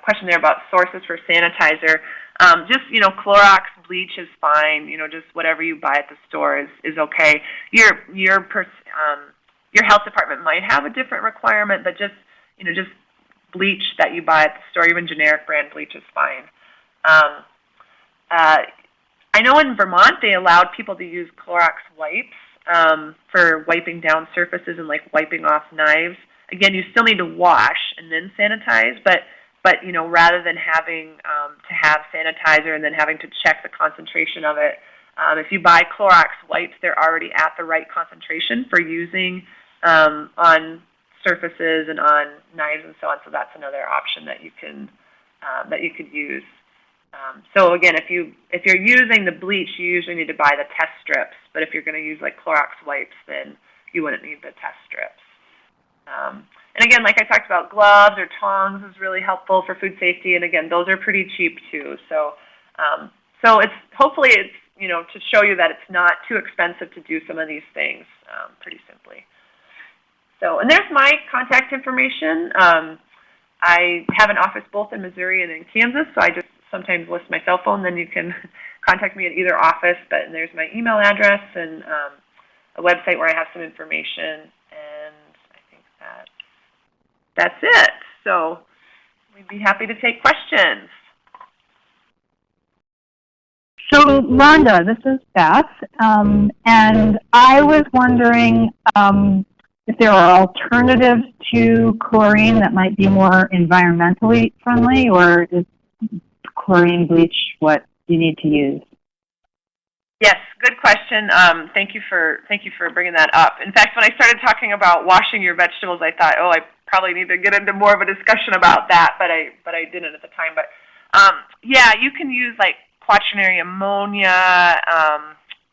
Speaker 3: question there about sources for sanitizer. Clorox bleach is fine. Just whatever you buy at the store is okay. Your health department might have a different requirement, but just bleach that you buy at the store, even generic brand bleach is fine. I know in Vermont they allowed people to use Clorox wipes for wiping down surfaces and like wiping off knives. Again, you still need to wash and then sanitize, but rather than having to have sanitizer and then having to check the concentration of it, if you buy Clorox wipes, they're already at the right concentration for using on surfaces and on knives and so on. So that's another option that you could use. So again, if you're using the bleach, you usually need to buy the test strips. But if you're going to use like Clorox wipes, then you wouldn't need the test strips. And again, like I talked about, gloves or tongs is really helpful for food safety. And again, those are pretty cheap too. So it's hopefully it's to show you that it's not too expensive to do some of these things pretty simply. So, and there's my contact information. I have an office both in Missouri and in Kansas, so I just sometimes list my cell phone. Then you can contact me at either office. But there's my email address and a website where I have some information. And I think that's it. So we'd be happy to take questions.
Speaker 1: So, Londa, this is Beth, and I was wondering if there are alternatives to chlorine that might be more environmentally friendly, or is chlorine bleach what you need to use?
Speaker 3: Yes, good question. Thank you for bringing that up. In fact, when I started talking about washing your vegetables, I thought, oh, I probably need to get into more of a discussion about that, but I didn't at the time. But yeah, you can use like quaternary ammonia,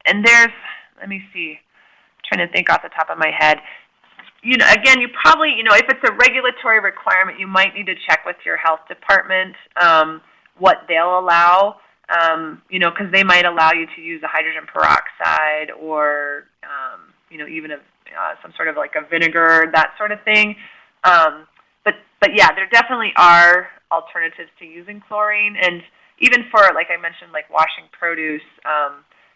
Speaker 3: and there's, let me see, I'm trying to think off the top of my head. You know, again, you probably, you know, if it's a regulatory requirement, you might need to check with your health department what they'll allow. You know, because they might allow you to use a hydrogen peroxide or, you know, even some sort of like a vinegar, that sort of thing. But yeah, there definitely are alternatives to using chlorine, and even for, like I mentioned, like washing produce,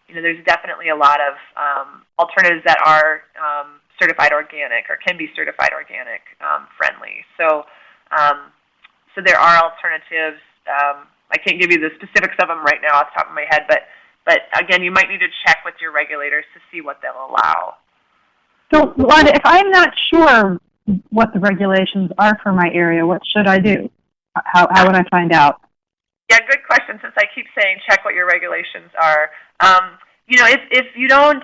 Speaker 3: you know, there's definitely a lot of alternatives that are certified organic or can be certified organic friendly. So, so there are alternatives. I can't give you the specifics of them right now off the top of my head, but again, you might need to check with your regulators to see what they'll allow.
Speaker 1: So, Londa, if I'm not sure what the regulations are for my area, what should I do? How would I find out?
Speaker 3: Yeah, good question, since I keep saying check what your regulations are. You know, if you don't,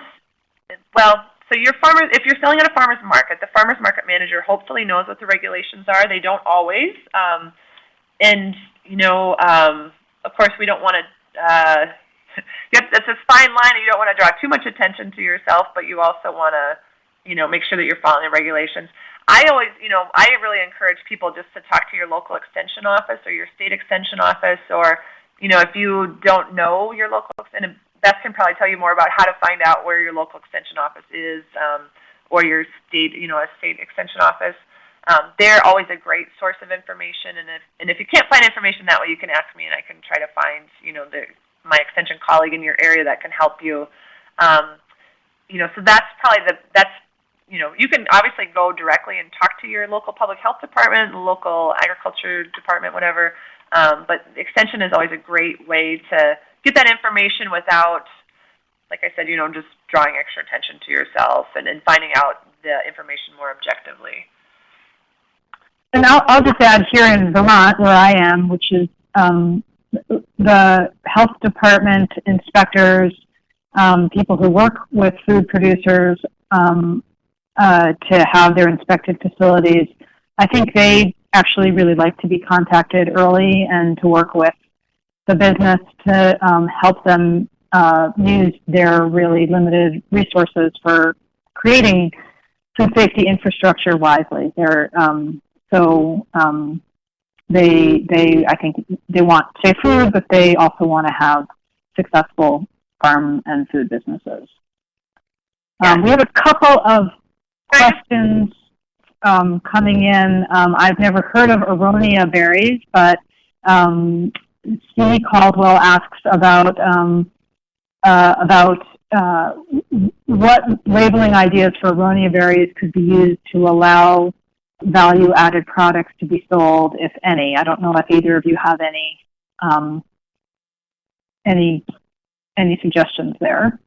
Speaker 3: well, so your farmers, if you're selling at a farmer's market, the farmer's market manager hopefully knows what the regulations are. They don't always. And, you know, of course, we don't want to, it's a fine line, and you don't want to draw too much attention to yourself, but you also want to, you know, make sure that you're following the regulations. I always, you know, I really encourage people just to talk to your local extension office or your state extension office, or, you know, if you don't know your local, and Beth can probably tell you more about how to find out where your local extension office is, or your state, you know, a state extension office. They're always a great source of information, and if you can't find information that way, you can ask me, and I can try to find, you know, my extension colleague in your area that can help you. You know, so that's probably you know, you can obviously go directly and talk to your local public health department, local agriculture department, whatever. But extension is always a great way to get that information without, like I said, you know, just drawing extra attention to yourself and finding out the information more objectively.
Speaker 1: And I'll just add, here in Vermont, where I am, which is the health department, inspectors, people who work with food producers to have their inspected facilities, I think they actually really like to be contacted early and to work with the business to help them use their really limited resources for creating food safety infrastructure wisely. They I think they want safe food, but they also want to have successful farm and food businesses. We have a couple of questions coming in. I've never heard of aronia berries, but C. Caldwell asks about what labeling ideas for aronia berries could be used to allow value-added products to be sold, if any. I don't know if either of you have any suggestions there.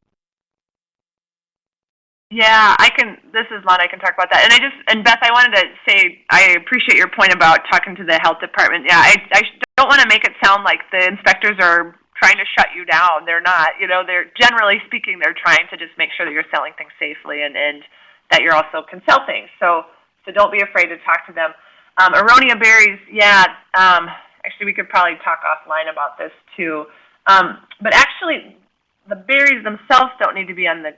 Speaker 3: Yeah, I can. This is Lon. I can talk about that. And Beth, I wanted to say I appreciate your point about talking to the health department. Yeah, I don't want to make it sound like the inspectors are trying to shut you down. They're not. You know, they're generally speaking, they're trying to just make sure that you're selling things safely and that you're also consulting. So don't be afraid to talk to them. Aronia berries, yeah. Actually, we could probably talk offline about this too. But actually, the berries themselves don't need to be on the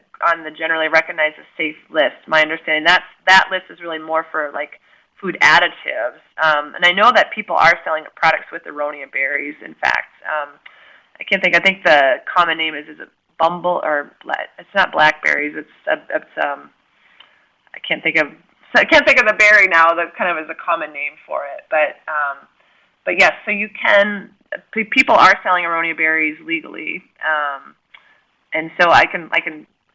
Speaker 3: generally recognized as safe list. My understanding, that list is really more for like food additives. And I know that people are selling products with aronia berries. In fact, I can't think. I think the common name is it bumble or it's not blackberries. It's I can't think of I can't think of the berry now. That kind of is a common name for it, but yes. So you can. People are selling aronia berries legally, and so I can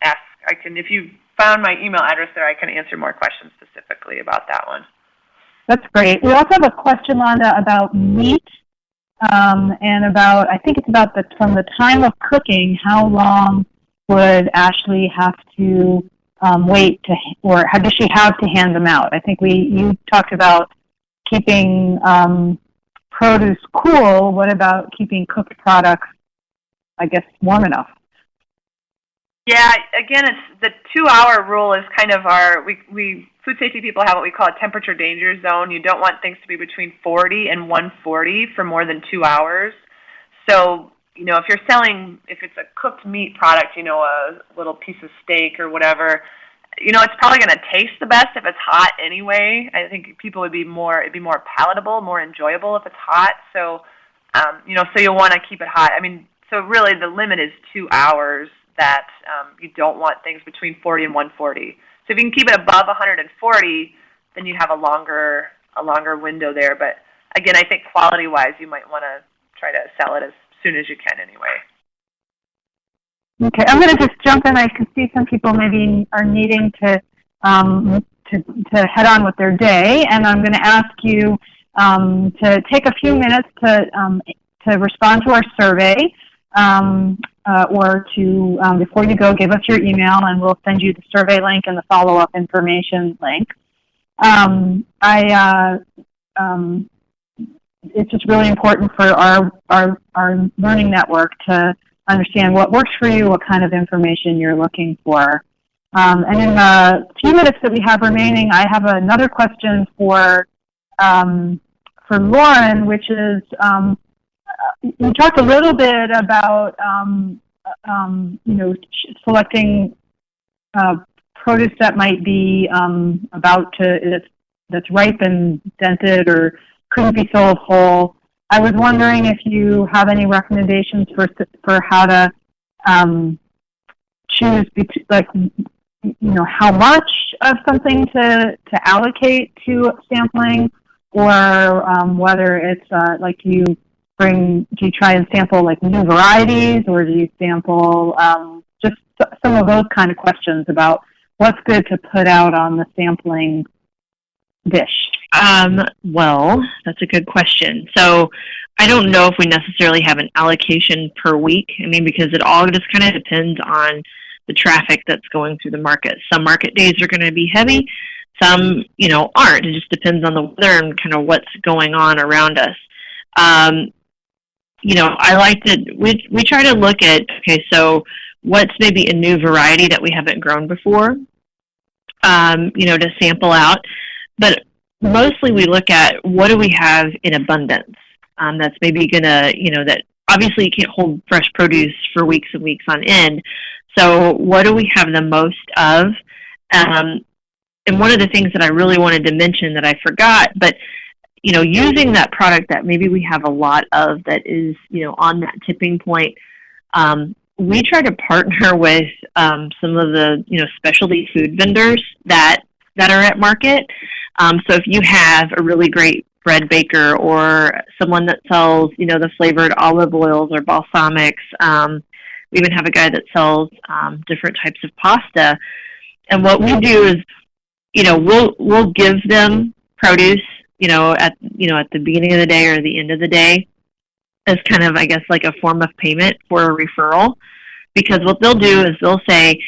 Speaker 3: ask. If you found my email address there, I can answer more questions specifically about that one.
Speaker 1: That's great. We also have a question, Londa, about meat, and about, I think it's about from the time of cooking, how long would Ashley have to wait or how does she have to hand them out? I think you talked about keeping produce cool. What about keeping cooked products, I guess, warm enough?
Speaker 3: Yeah, again, it's the 2-hour rule is kind of we food safety people have what we call a temperature danger zone. You don't want things to be between 40 and 140 for more than 2 hours. So, if it's a cooked meat product, a little piece of steak or whatever, it's probably going to taste the best if it's hot anyway. I think it'd be more palatable, more enjoyable if it's hot. So, so you'll want to keep it hot. So really the limit is 2 hours that you don't want things between 40 and 140. So if you can keep it above 140, then you have a longer window there. But again, I think quality-wise, you might want to try to sell it as soon as you can anyway.
Speaker 1: Okay, I'm going to just jump in. I can see some people maybe are needing to head on with their day, and I'm going to ask you to take a few minutes to respond to our survey, or to before you go, give us your email, and we'll send you the survey link and the follow-up information link. It's just really important for our learning network to understand what works for you, what kind of information you're looking for. And in the few minutes that we have remaining, I have another question for Lorin, which is, you talked a little bit about, selecting produce that might be that's ripe and dented or couldn't be sold whole. I was wondering if you have any recommendations for how to choose, how much of something to allocate to sampling, or whether it's do you try and sample new varieties, or do you sample just some of those kind of questions about what's good to put out on the sampling dish?
Speaker 2: Well, that's a good question. So I don't know if we necessarily have an allocation per week. Because it all just kind of depends on the traffic that's going through the market. Some market days are going to be heavy. Some, aren't. It just depends on the weather and kind of what's going on around us. I like we try to look at, so what's maybe a new variety that we haven't grown before, to sample out. But mostly we look at what do we have in abundance that's maybe going to, that obviously you can't hold fresh produce for weeks and weeks on end. So what do we have the most of? And one of the things that I really wanted to mention that I forgot, but using that product that maybe we have a lot of that is, on that tipping point, we try to partner with some of the, specialty food vendors that are at market. So if you have a really great bread baker or someone that sells, the flavored olive oils or balsamics, we even have a guy that sells different types of pasta. And what we do is, we'll give them produce, at the beginning of the day or the end of the day as kind of, I guess, like a form of payment for a referral. Because what they'll do is they'll say,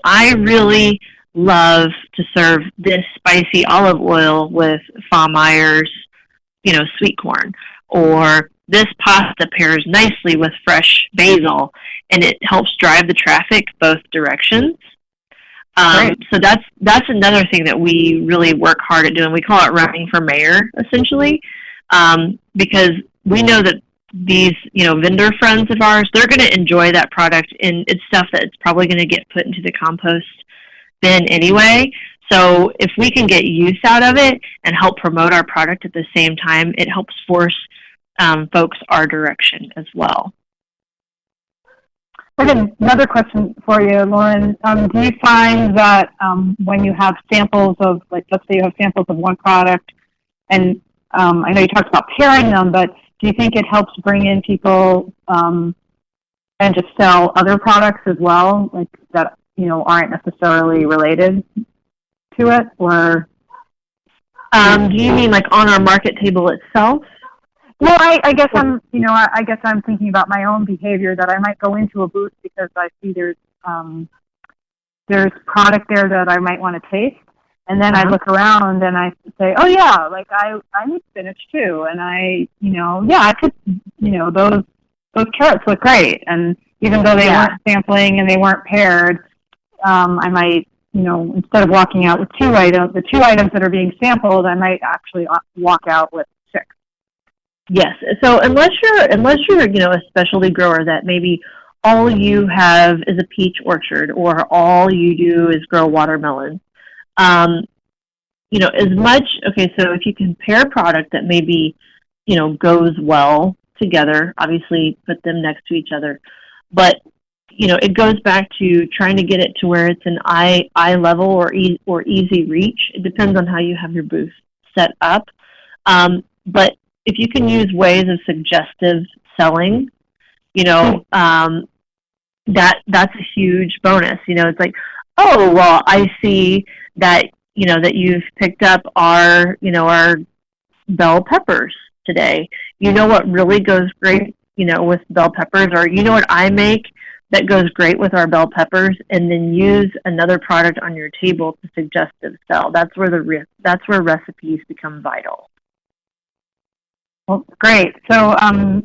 Speaker 2: I really love to serve this spicy olive oil with Fahrmeier's, sweet corn, or this pasta pairs nicely with fresh basil, and it helps drive the traffic both directions. So that's another thing that we really work hard at doing. We call it running for mayor, essentially, because we know that these, vendor friends of ours, they're going to enjoy that product, and it's stuff that it's probably going to get put into the compost bin anyway. So if we can get use out of it and help promote our product at the same time, it helps force folks our direction as well.
Speaker 1: Okay, another question for you, Lorin. Do you find that when you have samples of, like, let's say you have samples of one product, and I know you talked about pairing them, but do you think it helps bring in people and just sell other products as well, like that aren't necessarily related to it, or?
Speaker 2: Do you mean like on our market table itself?
Speaker 1: Well, I guess I guess I'm thinking about my own behavior, that I might go into a booth because I see there's product there that I might want to taste, and then I look around and I say, oh yeah, like I need spinach too, and I could, those carrots look great, and even though they weren't sampling and they weren't paired, I might, instead of walking out with the two items that are being sampled, I might actually walk out with 6.
Speaker 2: Yes. So unless you're a specialty grower that maybe all you have is a peach orchard, or all you do is grow watermelon, so if you compare product that maybe, goes well together, obviously put them next to each other, but it goes back to trying to get it to where it's an eye level or easy reach. It depends on how you have your booth set up. But if you can use ways of suggestive selling, that's a huge bonus. It's like, oh, well, I see that, that you've picked up our bell peppers today. You know what really goes great, with bell peppers, or what I make that goes great with our bell peppers, and then use another product on your table to suggestive sell. That's where recipes become vital.
Speaker 1: Well, great. So, A.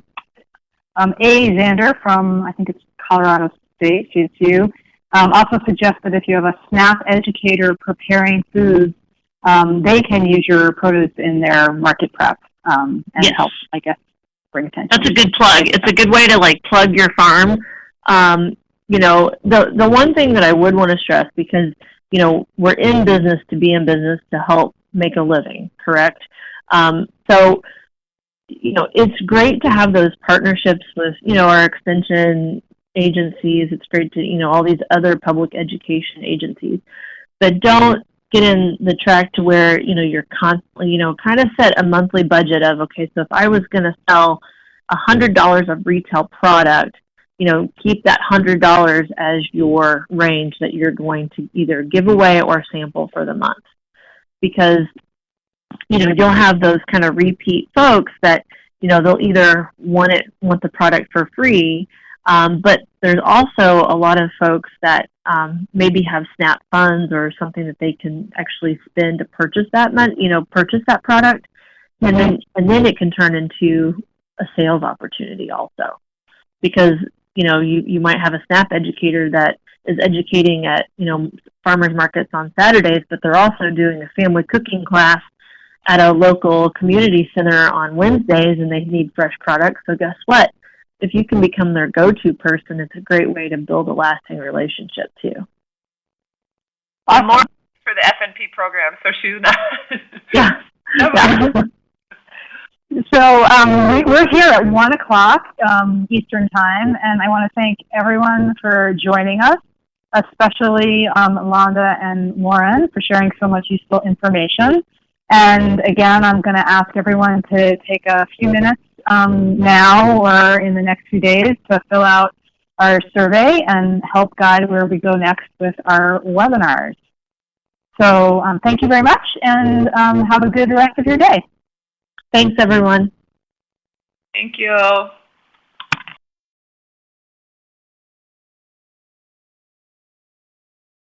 Speaker 1: Zander from, I think it's Colorado State, she's you, also suggests that if you have a SNAP educator preparing foods, they can use your produce in their market prep and help, I guess, bring attention.
Speaker 2: That's a good plug. It's a good way to plug your farm. The one thing that I would want to stress, because we're in business to be in business to help make a living, correct? So it's great to have those partnerships with our extension agencies. It's great to all these other public education agencies, but don't get in the track to where you're constantly kind of set a monthly budget of, okay, so if I was going to sell $100 of retail product, keep that $100 as your range that you're going to either give away or sample for the month. Because, you'll have those kind of repeat folks that, they'll either want the product for free, but there's also a lot of folks that maybe have SNAP funds or something that they can actually spend to purchase that product, and then it can turn into a sales opportunity also. Because you might have a SNAP educator that is educating at, farmers markets on Saturdays, but they're also doing a family cooking class at a local community center on Wednesdays, and they need fresh products. So guess what? If you can become their go-to person, it's a great way to build a lasting relationship too.
Speaker 3: I'm more for the FNP program, so she's not.
Speaker 2: Yeah.
Speaker 1: So we're here at 1 o'clock Eastern Time, and I want to thank everyone for joining us, especially Londa and Lorin for sharing so much useful information. And again, I'm going to ask everyone to take a few minutes now or in the next few days to fill out our survey and help guide where we go next with our webinars. So thank you very much, and have a good rest of your day.
Speaker 2: Thanks, everyone.
Speaker 3: Thank you.